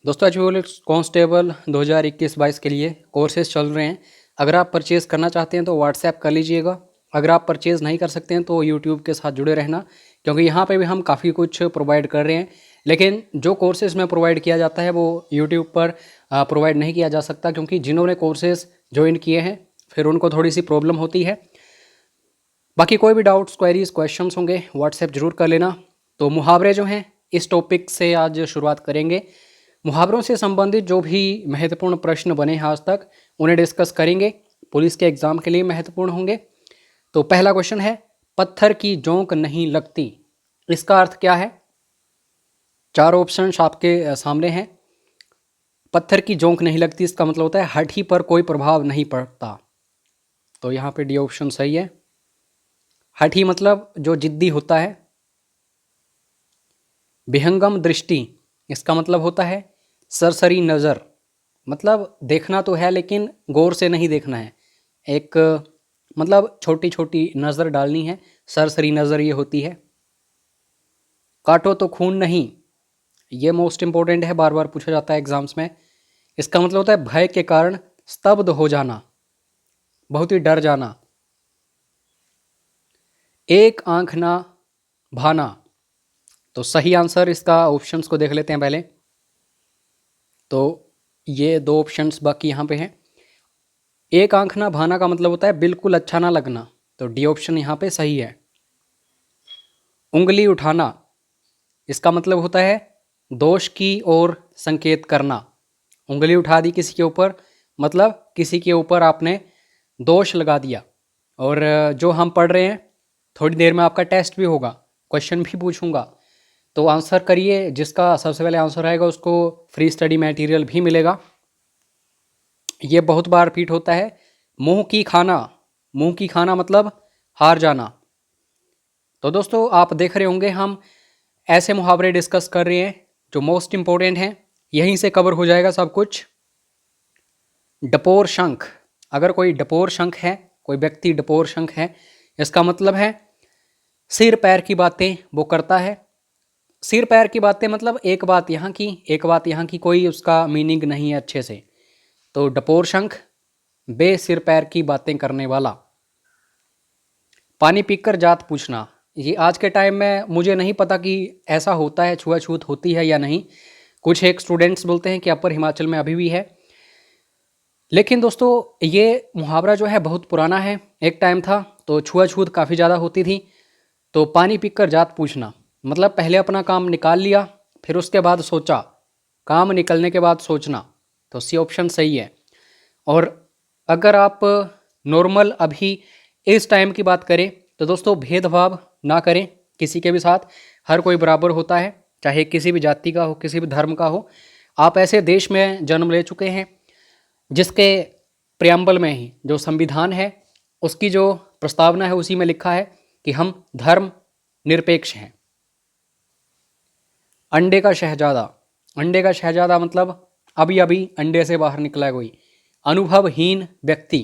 दोस्तों आज police constable 2021-22 के लिए कोर्सेज चल रहे हैं। अगर आप परचेज़ करना चाहते हैं तो व्हाट्सएप कर लीजिएगा। अगर आप परचेज़ नहीं कर सकते हैं तो यूट्यूब के साथ जुड़े रहना, क्योंकि यहाँ पे भी हम काफ़ी कुछ प्रोवाइड कर रहे हैं। लेकिन जो कोर्सेज में प्रोवाइड किया जाता है वो यूट्यूब पर प्रोवाइड नहीं किया जा सकता, क्योंकि जिन्होंने कोर्सेज ज्वाइन किए हैं फिर उनको थोड़ी सी प्रॉब्लम होती है। बाकी कोई भी डाउट्स, क्वेरीज, क्वेश्चंस होंगे व्हाट्सएप जरूर कर लेना। तो मुहावरे जो हैं इस टॉपिक से आज शुरुआत करेंगे। मुहावरों से संबंधित जो भी महत्वपूर्ण प्रश्न बने हैं आज तक उन्हें डिस्कस करेंगे, पुलिस के एग्जाम के लिए महत्वपूर्ण होंगे। तो पहला क्वेश्चन है, पत्थर की जोंक नहीं लगती, इसका अर्थ क्या है? चार ऑप्शन आपके सामने हैं। पत्थर की जोंक नहीं लगती इसका मतलब होता है हड्डी पर कोई प्रभाव नहीं पड़ता। तो यहाँ पे डी ऑप्शन सही है। हठी मतलब जो जिद्दी होता है। विहंगम दृष्टि इसका मतलब होता है सरसरी नज़र, मतलब देखना तो है लेकिन गौर से नहीं देखना है, एक मतलब छोटी छोटी नज़र डालनी है, सरसरी नज़र ये होती है। काटो तो खून नहीं, ये मोस्ट इंपॉर्टेंट है, बार बार पूछा जाता है एग्जाम्स में। इसका मतलब होता है भय के कारण स्तब्ध हो जाना, बहुत ही डर जाना। एक आंख ना भाना, तो सही आंसर इसका ऑप्शंस को देख लेते हैं पहले। तो ये दो ऑप्शंस बाकी यहाँ पे हैं। एक आंख ना भाना का मतलब होता है बिल्कुल अच्छा ना लगना, तो डी ऑप्शन यहाँ पे सही है। उंगली उठाना इसका मतलब होता है दोष की ओर संकेत करना। उंगली उठा दी किसी के ऊपर, मतलब किसी के ऊपर आपने दोष लगा दिया। और जो हम पढ़ रहे हैं, थोड़ी देर में आपका टेस्ट भी होगा, क्वेश्चन भी पूछूंगा, तो आंसर करिए। जिसका सबसे पहले आंसर आएगा उसको फ्री स्टडी मटेरियल भी मिलेगा। ये बहुत बार रिपीट होता है, मुंह की खाना। मुंह की खाना मतलब हार जाना। तो दोस्तों आप देख रहे होंगे हम ऐसे मुहावरे डिस्कस कर रहे हैं जो मोस्ट इंपॉर्टेंट हैं, यहीं से कवर हो जाएगा सब कुछ। डपोर शंख, अगर कोई डपोर शंख है, कोई व्यक्ति डपोर शंख है, इसका मतलब है सिर पैर की बातें वो करता है। सिर पैर की बातें मतलब एक बात यहाँ की एक बात यहाँ की, कोई उसका मीनिंग नहीं है अच्छे से। तो डपोर शंख बे सिर पैर की बातें करने वाला। पानी पीकर जात पूछना, ये आज के टाइम में मुझे नहीं पता कि ऐसा होता है, छुआछूत होती है या नहीं। कुछ एक स्टूडेंट्स बोलते हैं कि अपर हिमाचल में अभी भी है, लेकिन दोस्तों ये मुहावरा जो है बहुत पुराना है। एक टाइम था तो छुआछूत काफ़ी ज़्यादा होती थी। तो पानी पीकर जात पूछना मतलब पहले अपना काम निकाल लिया, फिर उसके बाद सोचा, काम निकलने के बाद सोचना। तो सी ऑप्शन सही है। और अगर आप नॉर्मल अभी इस टाइम की बात करें तो दोस्तों भेदभाव ना करें किसी के भी साथ, हर कोई बराबर होता है, चाहे किसी भी जाति का हो, किसी भी धर्म का हो। आप ऐसे देश में जन्म ले चुके हैं जिसके प्रियम्बल में ही जो संविधान है उसकी जो प्रस्तावना है उसी में लिखा है कि हम धर्म निरपेक्ष हैं। अंडे का शहजादा, अंडे का शहजादा मतलब अभी अभी अंडे से बाहर निकला है कोई, अनुभवहीन व्यक्ति।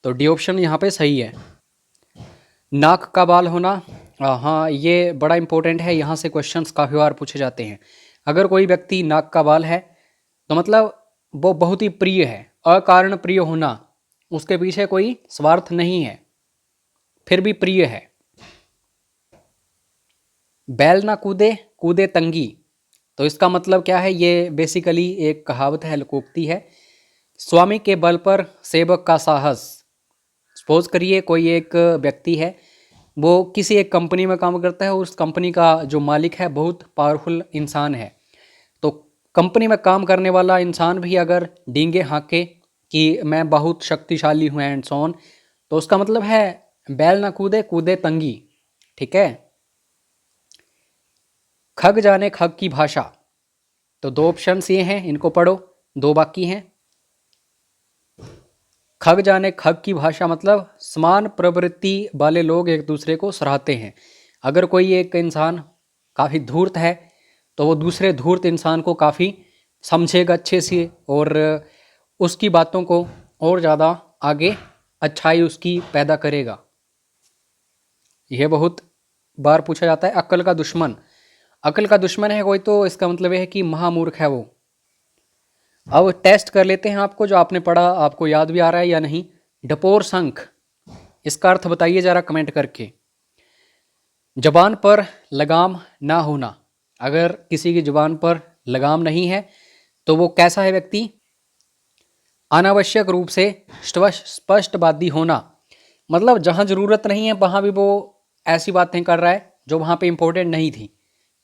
तो डी ऑप्शन यहाँ पे सही है। नाक का बाल होना, हाँ ये बड़ा इंपॉर्टेंट है, यहाँ से क्वेश्चंस काफ़ी बार पूछे जाते हैं। अगर कोई व्यक्ति नाक का बाल है तो मतलब वो बहुत ही प्रिय है। अकारण प्रिय होना, उसके पीछे कोई स्वार्थ नहीं है, फिर भी प्रिय है। बैल ना कूदे कूदे तंगी, तो इसका मतलब क्या है? ये बेसिकली एक कहावत है, लोकोक्ति है। स्वामी के बल पर सेवक का साहस। सपोज करिए कोई एक व्यक्ति है, वो किसी एक कंपनी में काम करता है और उस कंपनी का जो मालिक है बहुत पावरफुल इंसान है। तो कंपनी में काम करने वाला इंसान भी अगर डींगे हाँके कि मैं बहुत शक्तिशाली हूँ एंड सो ऑन, तो उसका मतलब है बैल ना कूदे कूदे तंगी। ठीक है। खग जाने खग की भाषा, तो दो ऑप्शंस ये हैं, इनको पढ़ो, दो बाकी हैं। खग जाने खग की भाषा मतलब समान प्रवृत्ति वाले लोग एक दूसरे को सराहते हैं। अगर कोई एक इंसान काफ़ी धूर्त है तो वो दूसरे धूर्त इंसान को काफ़ी समझेगा अच्छे से और उसकी बातों को और ज़्यादा आगे अच्छाई उसकी पैदा करेगा। यह बहुत बार पूछा जाता है। अक्ल का दुश्मन, अक्ल का दुश्मन है कोई तो इसका मतलब यह है कि महामूर्ख है वो। अब टेस्ट कर लेते हैं आपको, जो आपने पढ़ा आपको याद भी आ रहा है या नहीं। डपोर शंख, इसका अर्थ बताइए जरा कमेंट करके। जबान पर लगाम ना होना, अगर किसी की जुबान पर लगाम नहीं है तो वो कैसा है व्यक्ति? अनावश्यक रूप से स्पष्टवादी होना, मतलब जहाँ ज़रूरत नहीं है वहाँ भी वो ऐसी बातें कर रहा है जो वहाँ पे इम्पोर्टेंट नहीं थी।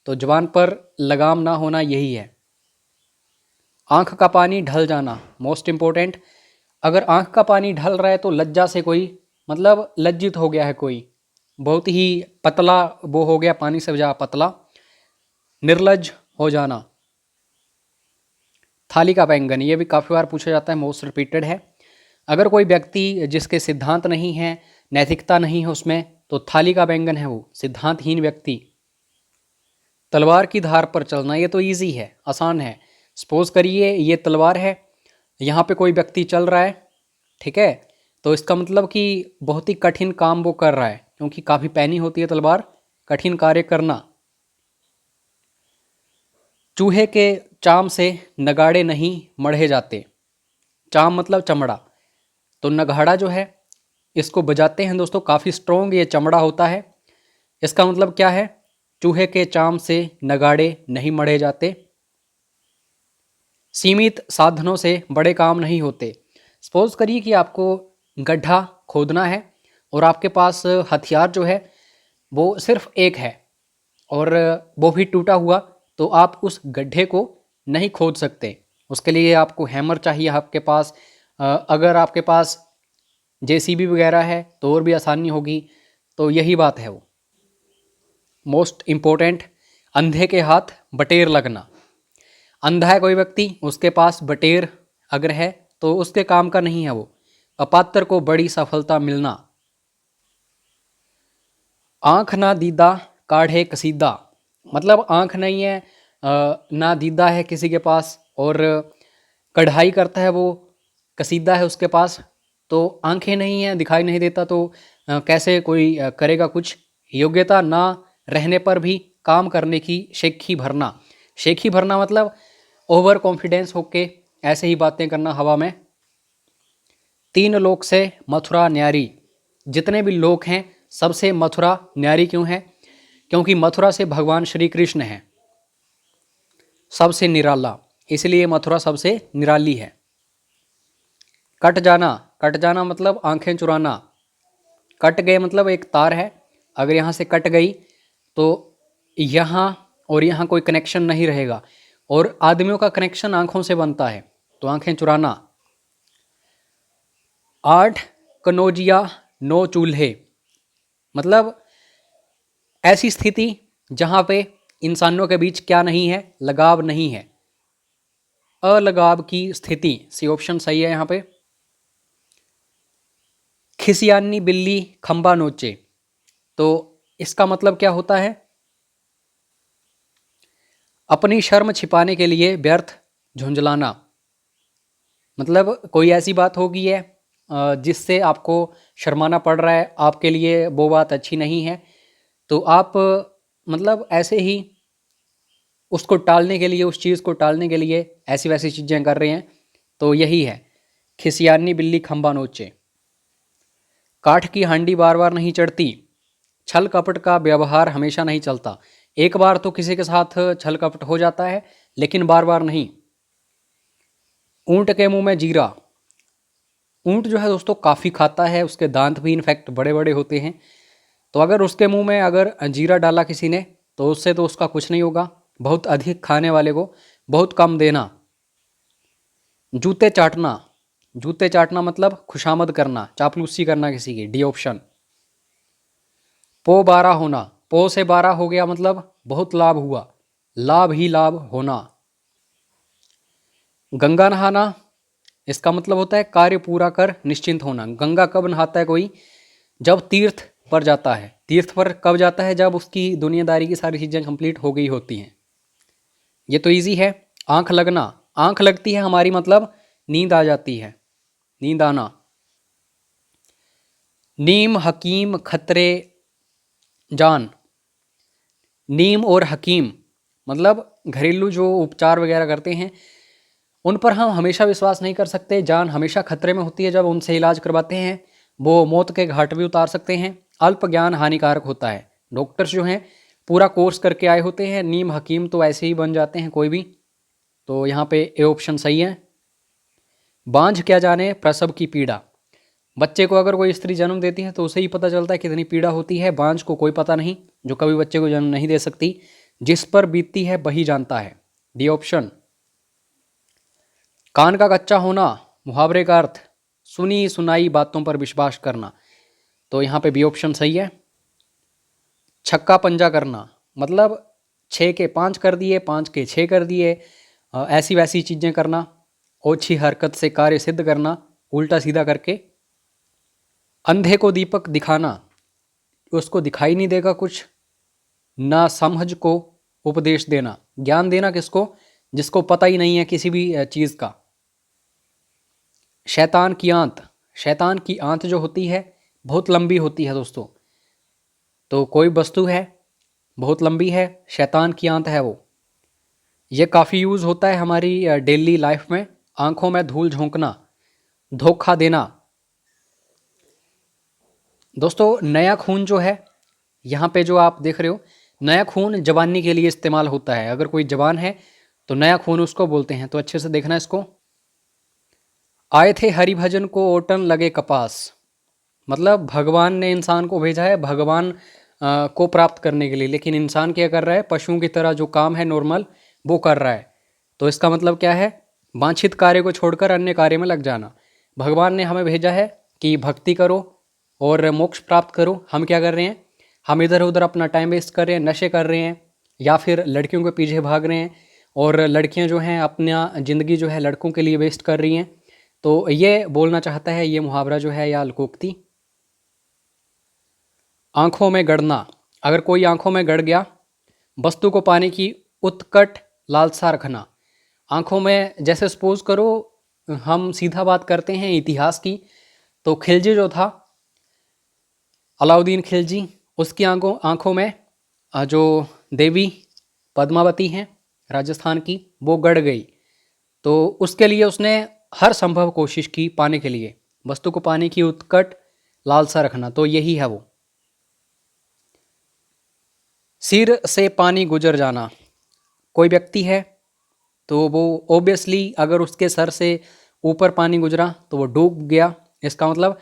तो जुबान पर लगाम ना होना यही है। आँख का पानी ढल जाना, मोस्ट इम्पोर्टेंट। अगर आँख का पानी ढल रहा है तो लज्जा से कोई, मतलब लज्जित हो गया है कोई, बहुत ही पतला वो हो गया, पानी से ज़्यादा पतला। निर्लज हो जाना। थाली का बैंगन, ये भी काफ़ी बार पूछा जाता है, मोस्ट रिपीटेड है। अगर कोई व्यक्ति जिसके सिद्धांत नहीं है, नैतिकता नहीं है उसमें, तो थाली का बैंगन है वो, सिद्धांतहीन व्यक्ति। तलवार की धार पर चलना, ये तो इजी है, आसान है। सपोज करिए ये तलवार है, यहाँ पे कोई व्यक्ति चल रहा है, ठीक है, तो इसका मतलब कि बहुत ही कठिन काम वो कर रहा है, क्योंकि काफ़ी पैनी होती है तलवार, कठिन कार्य करना। चूहे के चाम से नगाड़े नहीं मढ़े जाते। चाम मतलब चमड़ा, तो नगाड़ा जो है इसको बजाते हैं दोस्तों, काफ़ी स्ट्रॉन्ग ये चमड़ा होता है। इसका मतलब क्या है? चूहे के चाम से नगाड़े नहीं मढ़े जाते। सीमित साधनों से बड़े काम नहीं होते। सपोज करिए कि आपको गड्ढा खोदना है और आपके पास हथियार जो है वो सिर्फ एक है और वो भी टूटा हुआ, तो आप उस गड्ढे को नहीं खोद सकते। उसके लिए आपको हैमर चाहिए आपके पास। अगर आपके पास जेसीबी वगैरह है तो और भी आसानी होगी। तो यही बात है वो। मोस्ट इम्पोर्टेंट, अंधे के हाथ बटेर लगना। अंधा है कोई व्यक्ति, उसके पास बटेर अगर है तो उसके काम का नहीं है वो। अपात्र को बड़ी सफलता मिलना। आँख ना दीदा काढ़े कसीदा, मतलब आँख नहीं है, ना दीदा है किसी के पास और कढ़ाई करता है वो, कसीदा है उसके पास, तो आंखें नहीं हैं, दिखाई नहीं देता, तो कैसे कोई करेगा कुछ। योग्यता ना रहने पर भी काम करने की शेखी भरना। शेखी भरना मतलब ओवर कॉन्फिडेंस होके ऐसे ही बातें करना हवा में। तीन लोक से मथुरा न्यारी, जितने भी लोक हैं सबसे मथुरा न्यारी क्यों है? क्योंकि मथुरा से भगवान श्री कृष्ण हैं, सबसे निराला, इसलिए मथुरा सबसे निराली है। कट जाना, कट जाना मतलब आंखें चुराना। कट गए मतलब एक तार है, अगर यहाँ से कट गई तो यहाँ और यहाँ कोई कनेक्शन नहीं रहेगा, और आदमियों का कनेक्शन आंखों से बनता है, तो आंखें चुराना। 8 कनौजिया 9 चूल्हे, मतलब ऐसी स्थिति जहाँ पे इंसानों के बीच क्या नहीं है? लगाव नहीं है, अलगाव की स्थिति। सी ऑप्शन सही है यहाँ पे। खिसियानी बिल्ली खंबा नोचे, तो इसका मतलब क्या होता है? अपनी शर्म छिपाने के लिए व्यर्थ झुंझलाना, मतलब कोई ऐसी बात होगी है जिससे आपको शर्माना पड़ रहा है, आपके लिए वो बात अच्छी नहीं है, तो आप मतलब ऐसे ही उसको टालने के लिए, उस चीज़ को टालने के लिए ऐसी वैसी चीज़ें कर रहे हैं, तो यही है खिसियानी बिल्ली खंबा नोचे। काठ की हांडी बार बार नहीं चढ़ती, छल कपट का व्यवहार हमेशा नहीं चलता। एक बार तो किसी के साथ छल कपट हो जाता है, लेकिन बार बार नहीं। ऊंट के मुंह में जीरा, ऊंट जो है दोस्तों काफ़ी खाता है, उसके दांत भी इनफैक्ट बड़े बड़े होते हैं, तो अगर उसके मुंह में अगर जीरा डाला किसी ने तो उससे तो उसका कुछ नहीं होगा। बहुत अधिक खाने वाले को बहुत कम देना। जूते चाटना, जूते चाटना मतलब खुशामद करना, चापलूसी करना किसी की, डी ऑप्शन। पो 12 होना, पो से 12 हो गया मतलब बहुत लाभ हुआ, लाभ ही लाभ होना। गंगा नहाना, इसका मतलब होता है कार्य पूरा कर निश्चिंत होना। गंगा कब नहाता है कोई? जब तीर्थ पर जाता है। तीर्थ पर कब जाता है? जब उसकी दुनियादारी की सारी चीज़ें कंप्लीट हो गई होती हैं। ये तो इजी है। आंख लगना, आंख लगती है हमारी मतलब नींद आ जाती है, नींद आना। नीम हकीम खतरे जान, नीम और हकीम मतलब घरेलू जो उपचार वगैरह करते हैं, उन पर हम हमेशा विश्वास नहीं कर सकते। जान हमेशा खतरे में होती है जब उनसे इलाज करवाते हैं, वो मौत के घाट भी उतार सकते हैं। अल्प ज्ञान हानिकारक होता है। डॉक्टर्स जो हैं पूरा कोर्स करके आए होते हैं, नीम हकीम तो ऐसे ही बन जाते हैं कोई भी। तो यहाँ पे ए ऑप्शन सही है। बांझ क्या जाने प्रसव की पीड़ा। बच्चे को अगर कोई स्त्री जन्म देती है तो उसे ही पता चलता है कितनी पीड़ा होती है। बांझ को कोई पता नहीं, जो कभी बच्चे को जन्म नहीं दे सकती। जिस पर बीतती है वही जानता है। D option. कान का कच्चा होना, मुहावरे का अर्थ सुनी सुनाई बातों पर विश्वास करना। तो यहाँ पे बी ऑप्शन सही है। छक्का पंजा करना मतलब 6 के 5 कर दिए, 5 के 6 कर दिए, ऐसी वैसी चीज़ें करना। ओछी हरकत से कार्य सिद्ध करना, उल्टा सीधा करके। अंधे को दीपक दिखाना, उसको दिखाई नहीं देगा कुछ। ना समझ को उपदेश देना, ज्ञान देना किसको, जिसको पता ही नहीं है किसी भी चीज़ का। शैतान की आंत, शैतान की आंत जो होती है बहुत लंबी होती है दोस्तों। तो कोई वस्तु है बहुत लंबी है, शैतान की आंत है वो। ये काफ़ी यूज़ होता है हमारी डेली लाइफ में। आंखों में धूल झोंकना, धोखा देना। दोस्तों नया खून जो है, यहाँ पे जो आप देख रहे हो, नया खून जवानी के लिए इस्तेमाल होता है। अगर कोई जवान है तो नया खून उसको बोलते हैं। तो अच्छे से देखना इसको। आए थे हरिभजन को ओटन लगे कपास, मतलब भगवान ने इंसान को भेजा है भगवान को प्राप्त करने के लिए, लेकिन इंसान क्या कर रहा है, पशुओं की तरह जो काम है नॉर्मल वो कर रहा है। तो इसका मतलब क्या है, वांछित कार्य को छोड़कर अन्य कार्य में लग जाना। भगवान ने हमें भेजा है कि भक्ति करो और मोक्ष प्राप्त करो। हम क्या कर रहे हैं, हम इधर उधर अपना टाइम वेस्ट कर रहे हैं, नशे कर रहे हैं, या फिर लड़कियों के पीछे भाग रहे हैं, और लड़कियां जो हैं अपना ज़िंदगी जो है लड़कों के लिए वेस्ट कर रही हैं। तो ये बोलना चाहता है ये मुहावरा जो है या लोकोक्ति। आंखों में गड़ना, अगर कोई आंखों में गड़ गया, वस्तु को पाने की उत्कट लालसा रखना। आंखों में, जैसे सपोज करो हम सीधा बात करते हैं इतिहास की, तो खिलजी जो था अलाउद्दीन खिलजी, उसकी आंखों में जो देवी पद्मावती हैं राजस्थान की, वो गड़ गई। तो उसके लिए उसने हर संभव कोशिश की पाने के लिए, वस्तु को पाने की उत्कट लालसा रखना। तो यही है वो। सिर से पानी गुजर जाना, कोई व्यक्ति है तो वो ऑब्वियसली अगर उसके सर से ऊपर पानी गुजरा तो वो डूब गया। इसका मतलब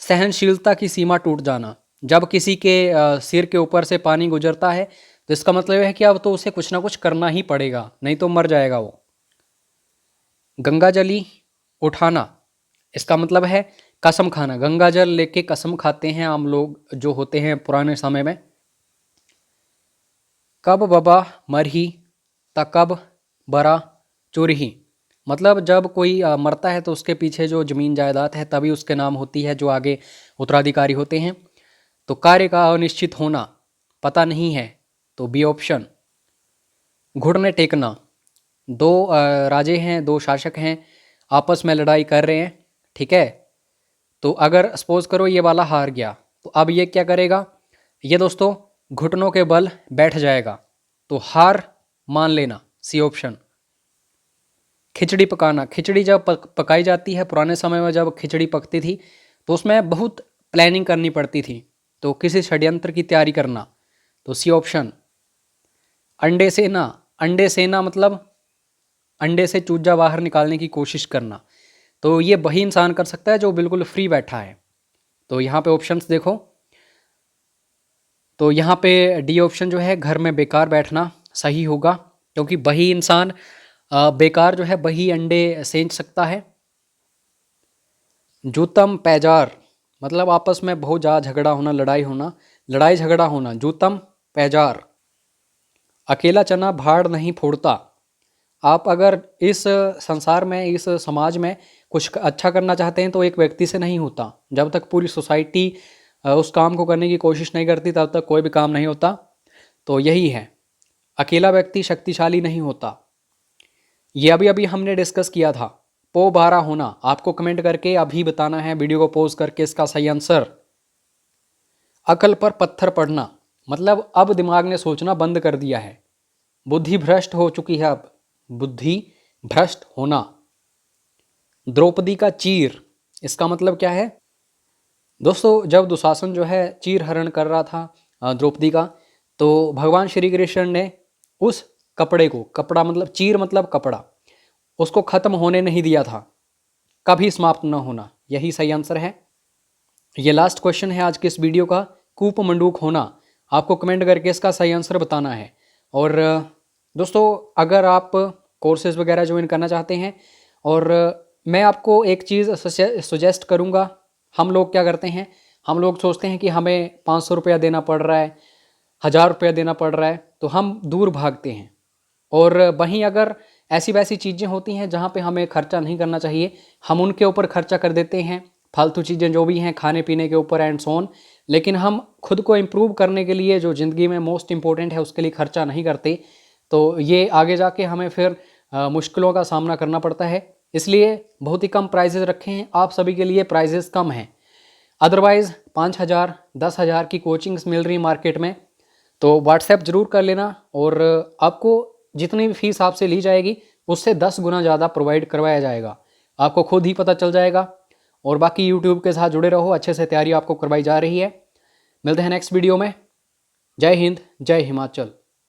सहनशीलता की सीमा टूट जाना। जब किसी के सिर के ऊपर से पानी गुजरता है तो इसका मतलब है कि अब तो उसे कुछ ना कुछ करना ही पड़ेगा, नहीं तो मर जाएगा वो। गंगाजली उठाना, इसका मतलब है कसम खाना। गंगा जल लेके कसम खाते हैं आम लोग जो होते हैं पुराने समय में। कब बबा मरही तकब बरा चुरही, मतलब जब कोई मरता है तो उसके पीछे जो ज़मीन जायदाद है तभी उसके नाम होती है, जो आगे उत्तराधिकारी होते हैं। तो कार्य का अनिश्चित होना, पता नहीं है। तो बी ऑप्शन। घुटने टेकना, दो राजे हैं, दो शासक हैं, आपस में लड़ाई कर रहे हैं, ठीक है। तो अगर सपोज करो ये वाला हार गया तो अब ये क्या करेगा, ये दोस्तों घुटनों के बल बैठ जाएगा। तो हार मान लेना, सी ऑप्शन। खिचड़ी पकाना, खिचड़ी जब पकाई जाती है, पुराने समय में जब खिचड़ी पकती थी तो उसमें बहुत प्लानिंग करनी पड़ती थी, तो किसी षड्यंत्र की तैयारी करना। तो सी ऑप्शन। अंडे सेना, अंडे सेना मतलब अंडे से चूजा बाहर निकालने की कोशिश करना। तो ये वही इंसान कर सकता है जो बिल्कुल फ्री बैठा है। तो यहाँ पे ऑप्शंस देखो, तो यहाँ पे डी ऑप्शन जो है घर में बेकार बैठना सही होगा, क्योंकि वही इंसान बेकार जो है वही अंडे सेंच सकता है। जूतम पैजार मतलब आपस में बहुत ज़्यादा झगड़ा होना, लड़ाई झगड़ा होना, जूतम पैजार। अकेला चना भाड़ नहीं फोड़ता, आप अगर इस संसार में, इस समाज में कुछ अच्छा करना चाहते हैं तो एक व्यक्ति से नहीं होता। जब तक पूरी सोसाइटी उस काम को करने की कोशिश नहीं करती तब तक कोई भी काम नहीं होता। तो यही है, अकेला व्यक्ति शक्तिशाली नहीं होता। ये अभी अभी हमने डिस्कस किया था। पो 12 होना, आपको कमेंट करके अभी बताना है, वीडियो को पॉज करके इसका सही आंसर। अकल पर पत्थर पड़ना मतलब अब दिमाग ने सोचना बंद कर दिया है, बुद्धि भ्रष्ट हो चुकी है अब, बुद्धि भ्रष्ट होना। द्रौपदी का चीर, इसका मतलब क्या है दोस्तों? जब दुशासन जो है चीर हरण कर रहा था द्रौपदी का, तो भगवान श्री कृष्ण ने उस कपड़े को, कपड़ा मतलब चीर मतलब कपड़ा, उसको खत्म होने नहीं दिया था, कभी समाप्त न होना, यही सही आंसर है। ये लास्ट क्वेश्चन है आज के इस वीडियो का, कूप मंडूक होना, आपको कमेंट करके इसका सही आंसर बताना है। और दोस्तों अगर आप कोर्सेज वगैरह ज्वाइन करना चाहते हैं, और मैं आपको एक चीज़ सजेस्ट करूँगा, हम लोग क्या करते हैं, हम लोग सोचते हैं कि हमें 500 रुपया देना पड़ रहा है, 1000 रुपया देना पड़ रहा है, तो हम दूर भागते हैं। और वहीं अगर ऐसी वैसी चीज़ें होती हैं जहाँ पे हमें खर्चा नहीं करना चाहिए, हम उनके ऊपर खर्चा कर देते हैं, फालतू चीज़ें जो भी हैं खाने पीने के ऊपर एंड सो ऑन, लेकिन हम खुद को इम्प्रूव करने के लिए जो ज़िंदगी में मोस्ट इम्पोर्टेंट है उसके लिए खर्चा नहीं करते, तो ये आगे जाके हमें फिर मुश्किलों का सामना करना पड़ता है। इसलिए बहुत ही कम प्राइजेज़ रखे हैं, आप सभी के लिए प्राइजेज़ कम हैं। अदरवाइज़ 5000 10,000 की कोचिंग्स मिल रही मार्केट में, तो व्हाट्सएप ज़रूर कर लेना, और आपको जितनी भी फीस आपसे ली जाएगी उससे 10 गुना ज़्यादा प्रोवाइड करवाया जाएगा, आपको खुद ही पता चल जाएगा। और बाकी यूट्यूब के साथ जुड़े रहो, अच्छे से तैयारी आपको करवाई जा रही है। मिलते हैं नेक्स्ट वीडियो में। जय हिंद, जय हिमाचल।